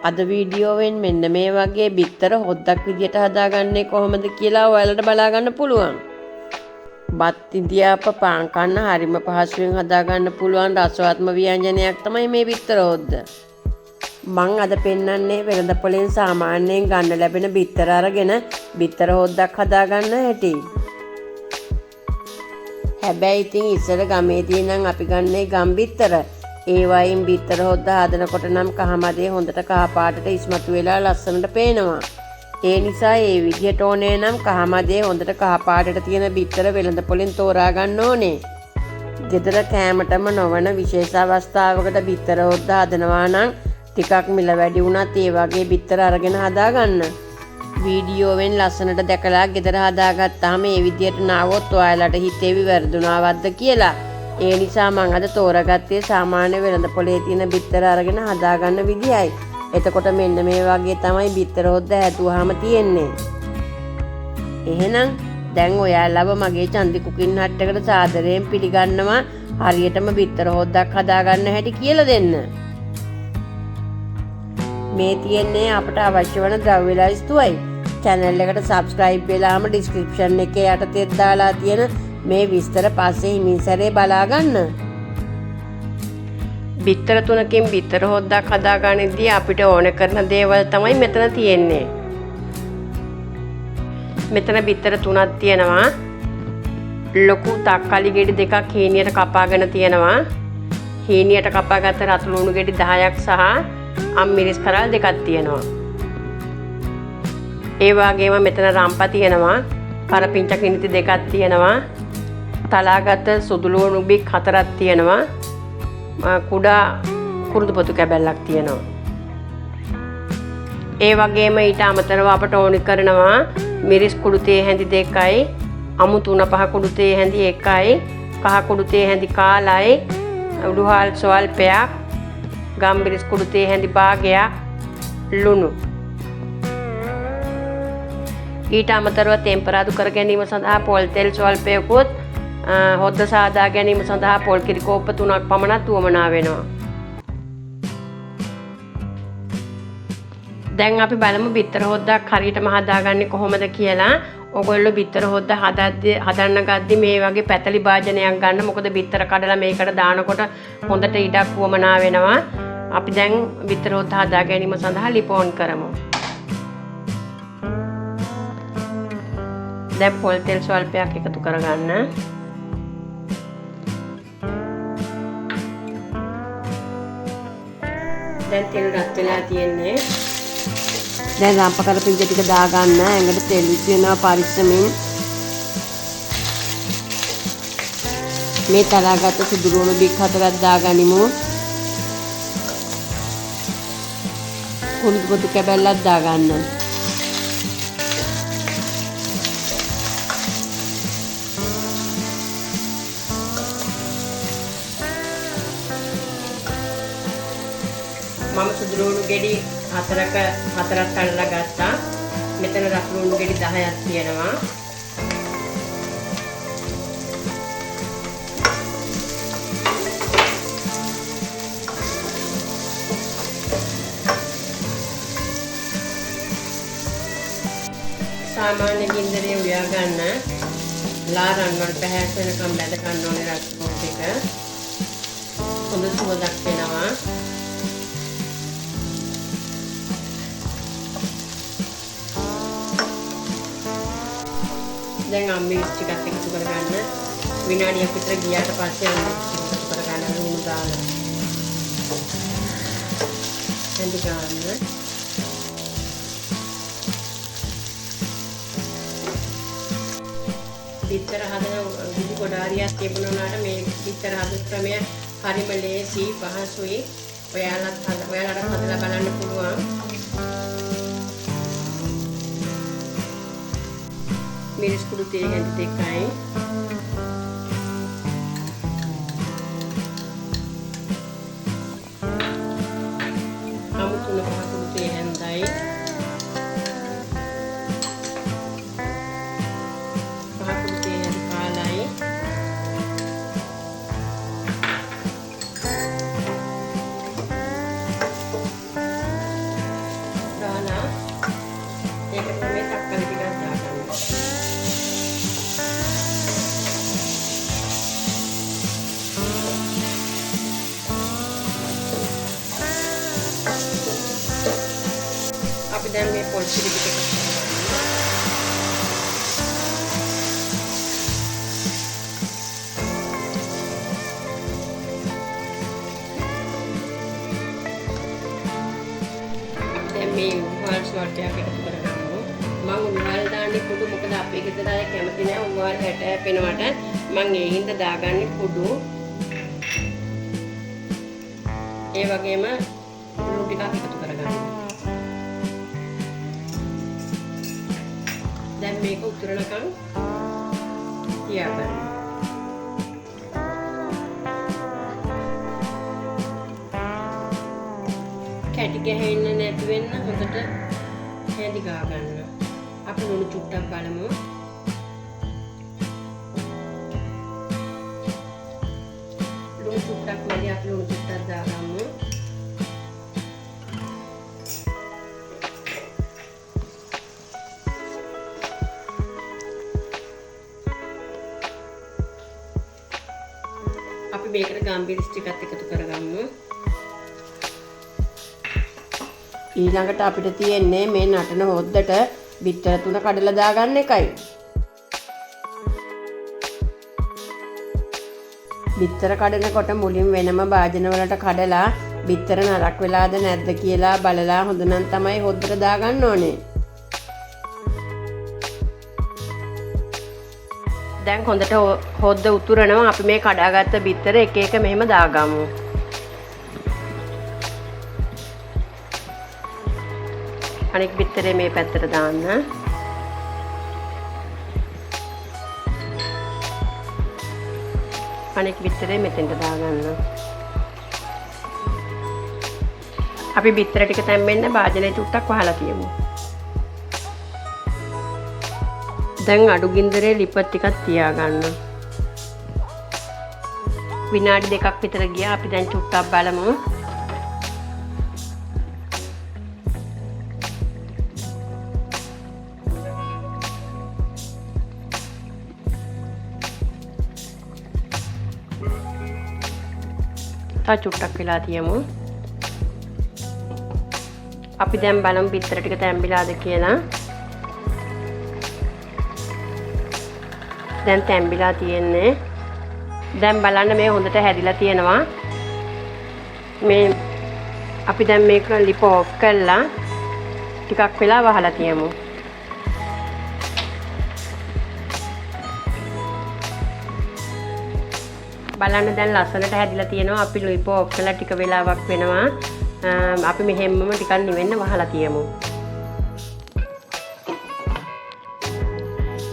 අද වීඩියෝවෙන් මෙන්න මේ වගේ බිත්තර හොද්දක් විදියට හදාගන්නේ කොහොමද කියලා ඔයාලට බලා ගන්න පුළුවන්. බත් ඉන්දියාප පාන් කන්න හරිම පහසුවෙන් හදාගන්න පුළුවන් රසවත්ම ව්‍යංජනයක් තමයි මේ බිත්තර හොද්ද. මං අද පෙන්නන්නේ වෙළඳ පොලෙන් සාමාන්‍යයෙන් ගන්න ලැබෙන බිත්තර අරගෙන බිත්තර හොද්දක් හදාගන්න හැටි. හැබැයි ඉතින් ඉස්සර ගමේ තියෙනම් අපි ගන්නේ ගම් බිත්තර. ඒ වයින් බිත්තර හොද්ද හදනකොට නම් කහමදේ හොඳට කහ පාටට ඉස්මතු වෙලා ලස්සනට පේනවා. ඒ නිසා ඒ විදිහට ඕනේ නම් කහමදේ හොඳට කහ පාටට තියෙන බිත්තර වෙළඳ පොලෙන් තෝරා ගන්න ඕනේ. ගෙදර කෑමටම නොවන විශේෂ අවස්ථාවකට බිත්තර හොද්ද හදනවා නම් ටිකක් මිල වැඩි වුණත් ඒ වගේ බිත්තර අරගෙන හදාගන්න. වීඩියෝවෙන් ලස්සනට දැකලා ගෙදර හදාගත්තාම මේ විදියට නාවොත් ඔයාලට හිතේවි වැරදුනාවක්ද කියලා. ඒ නිසා මම අද තෝරාගත්තේ සාමාන්‍ය වෙළඳ පොලේ තියෙන බිත්තර අරගෙන හදාගන්න විදියයි. එතකොට මෙන්න මේ වගේ තමයි බිත්තර හොද්ද හැදුවාම තියෙන්නේ. එහෙනම් දැන් ඔයාලව මගේ චන්දි කුකින් හට් එකට සාදරයෙන් පිළිගන්නවා හරියටම බිත්තර හොද්දක් හදාගන්න හැටි කියලා දෙන්න. මේ තියෙන්නේ අපට අවශ්‍ය වන ද්‍රව්‍ය ලයිස්තුවයි. channel එකට subscribe වෙලාම description එකේ යටතේ දාලා තියෙන මේ විස්තර පස්සේ හිමින් සැරේ බලා ගන්න. බිත්තර තුනකින් බිත්තර හොද්දක් හදාගන්නදී අපිට ඕන කරන දේවල් තමයි මෙතන තියෙන්නේ. මෙතන බිත්තර තුනක් තියෙනවා. ලොකු තක්කාලි ගෙඩි දෙකක් හීනියට කපාගෙන තියෙනවා. හීනියට කපාගත්ත රතු ලුණු ගෙඩි 10ක් සහ අම්මිරිස් කරල් දෙකක් තියෙනවා. ඒ වගේම මෙතන රම්පා තියෙනවා. කරපිංච කිනිති දෙකක් තියෙනවා. තලාගත් සුදු ලුණු බික් 4ක් තියෙනවා. කුඩා කුරුදු පොතු කැබැල්ලක් තියෙනවා. ඒ වගේම ඊට අමතරව අපට ඕනි කරනවා මිරිස් කුඩු තේ හැඳි 2යි, අමු 3-5 කුඩු තේ හැඳි 1යි, කහ කුඩු තේ හැඳි කාලයි, උඩුහාල් සොල්පයක්, ගම්බිරිස් කුඩු තේ හැඳි භාගයක්, ලුණු. ඊට අමතරව ටෙම්පරාදු කර ගැනීම සඳහා පොල් තෙල් ස්වල්පයකුත් හොද්ද සාදා ගැනීම සඳහා පොල් කිරි කෝප්ප 3ක් පමණක් උවමනා වෙනවා. දැන් අපි බලමු බිත්තර හොද්දක් හරියටම හදාගන්නේ කොහොමද කියලා. ඔයගොල්ලෝ බිත්තර හොද්ද හදන්න ගද්දි මේ වගේ පැතලි භාජනයක් ගන්න. මොකද බිත්තර කඩලා මේකට දානකොට හොඳට ඉඩක් උවමනා වෙනවා. අපි දැන් බිත්තර හොද්ද හදා ගැනීම සඳහා ලිපෝන් කරමු. දැන් පොල් තෙල් ස්වල්පයක් එකතු කරගන්න. දැන් තෙල් රත් වෙලා තියෙන්නේ. දැන් රම්ප කරපිංච ටික දාගන්න. ඇඟට තෙල් විසිනවා පරිස්සමෙන්. මේ තලාගත්ත සුදු ලුණු බික් 4ක් දාගනිමු. කුරුදු පොතු කැබැල්ලක් දාගන්න. මම සුදු ලුණු ගෙඩි 4ක් කඩලා ගත්තා. මෙතන රතු ලුණු ගෙඩි 10ක් තියෙනවා. සාමාන්‍ය ගින්දරේ උයා ගන්න. ලාරන් වල පැහැස් වෙනකම් බැද ගන්න ඕනේ රතු ටික. හොඳ සුවඳක් එනවා. දැන් අම්මිරිස් ටිකක් එකතු කරගන්න. විනාඩියක් විතර ගියාට පස්සේ අම්මිරිස් ටික එකතු කරගන්න ලුණු දාලා. හැඳි ගන්න. බිත්තර හදන විදි ගොඩාරියක් තිබුණාට මේ බිත්තර හදන ක්‍රමය හරිම ලේසි පහසුයි. ඔයාලට හදලා බලන්න පුළුවන්. මිරිස් කුඩු තේ හැඳි 2යි, අමු 3-5 කුඩු තේ හැඳයි, පහ කුඩු තේ හැඳි කාලයි, දැන් මේ පොල් පිටි ටික එකතු කරගන්න. දැන් මේ උහල් ස්වර්ටයක් එකතු කරගමු. මම උහල් දාන්නේ කුඩු මොකද අපේ ගෙදර අය කැමති නැහැ උහල් හැට හැපෙනවට. මම ඒ හින්දා දාගන්නේ කුඩු. ඒ වගේම ලුණු ටිකක් එකතු කරගන්න. දැන් මේක උතුරනකම් තියාගන්න. කැටි ගහන්න නැති වෙන්න හොඳට හැදි ගා ගන්න. අපි ලුණු චුට්ටක් බලමු. ලුණු චුට්ටක් මැදි අපි ලුණු චුට්ටක් දාගමු. අපි මේකට ගම්බිරිස් ටිකක් එකතු කරගමු. ඊළඟට අපිට තියෙන්නේ මේ නටන හොද්දට බිත්තර 3 කඩලා දාගන්න එකයි. බිත්තර කඩනකොට මුලින් වෙනම භාජන වලට කඩලා බිත්තර නරක් වෙලාද නැද්ද කියලා බලලා හොඳ නම් තමයි හොද්දට දාගන්න ඕනේ. දැන් හොඳට හොද්ද උතුරනවා. අපි මේ කඩාගත්ත බිත්තර එක එක මෙහෙම දාගමු. අනෙක් බිත්තරේ මේ පැත්තට දාන්න. අනෙක් බිත්තරේ මෙතෙන්ට දාගන්න. අපි බිත්තර ටික තැම්බෙන්න භාජනයේ චුට්ටක් වහලා තියමු. දැන් අඩු ගින්දරේ ලිප ටිකක් තියාගන්න. විනාඩි 2ක් විතර ගියා. අපි දැන් චුට්ටක් බලමු. තා චුට්ටක් වෙලා තියමු. අපි දැන් බලමු බිත්තර ටික තැම්බිලාද කියලා. දැන් තැම්බිලා තියෙන්නේ. දැන් බලන්න මේ හොඳට හැදිලා තියෙනවා. මේ අපි දැන් මේක ලිප ඔෆ් කරලා ටිකක් වෙලා වහලා තියමු. බලන්න දැන් ලස්සනට හැදිලා තියෙනවා. අපි ලිප ඔෆ් කරලා ටික වෙලාවක් වෙනවා. අපි මෙහෙම්මම ටිකක් නිවෙන්න වහලා තියමු.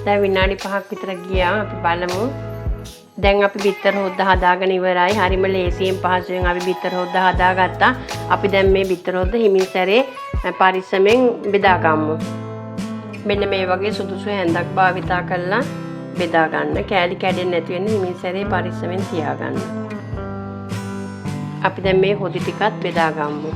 දැන් විනාඩි 5ක් විතර ගියා. අපි බලමු. දැන් අපි බිත්තර හොද්ද හදාගෙන ඉවරයි. හරිම ලේසියෙන් පහසුවෙන් අපි බිත්තර හොද්ද හදාගත්තා. අපි දැන් මේ බිත්තර හොද්ද හිමින් සැරේ පරිස්සමෙන් බෙදාගමු. මෙන්න මේ වගේ සුදුසු හැන්දක් භාවිතා කරලා බෙදා ගන්න. කෑලි කැඩෙන්නේ නැති වෙන්න හිමින් සැරේ පරිස්සමෙන් තියාගන්න. අපි දැන් මේ හොදි ටිකත් බෙදාගමු.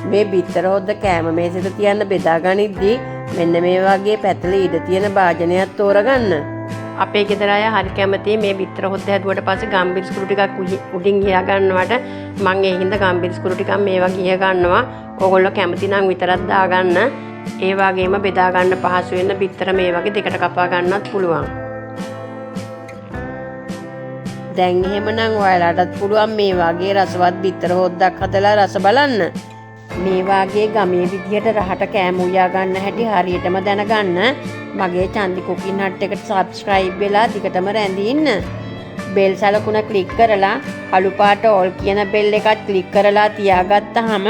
මේ බිත්තර හොද්ද කෑම මේසෙට තියන්න බෙදා ගනිද්දී මෙන්න මේ වගේ පැතලේ ඉඩ තියෙන භාජනයක් තෝරගන්න. අපේ ගෙදර අය හරි කැමති මේ බිත්තර හොද්ද හැදුවට පස්සේ ගම්බිරිස් කුරු ටිකක් උඩින් ගියා ගන්නවට මම ඒ හින්දා ගම්බිරිස් කුරු ටිකක් මේවා ගිය ගන්නවා. ඕගොල්ලෝ කැමති නම් විතරක් දාගන්න. ඒ වගේම බෙදා ගන්න පහසු වෙන බිත්තර මේ වගේ දෙකට කපා ගන්නත් පුළුවන්. දැන් එහෙමනම් ඔයාලටත් පුළුවන් මේ වගේ රසවත් බිත්තර හොද්දක් හදලා රස බලන්න. මේ වාගේ ගමේ විදියට රහට කෑම උයා ගන්න හැටි හරියටම දැනගන්න මගේ චන්දි කුකින් හට් එකට සබ්ස්ක්‍රයිබ් වෙලා දිගටම රැඳී ඉන්න. බෙල් සලකුණ ක්ලික් කරලා කළු පාට ඕල් කියන බෙල් එකත් ක්ලික් කරලා තියාගත්තාම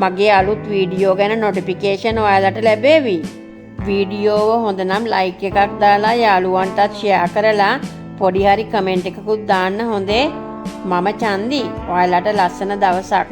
මගේ අලුත් වීඩියෝ ගැන නොටිෆිකේෂන් ඔයාලට ලැබෙවි. වීඩියෝව හොඳ නම් ලයික් එකක් දාලා යාළුවන්ටත් ෂෙයා කරලා පොඩි හරි කමෙන්ට් එකකුත් දාන්න හොඳේ. මම චන්දි. ඔයාලට ලස්සන දවසක්.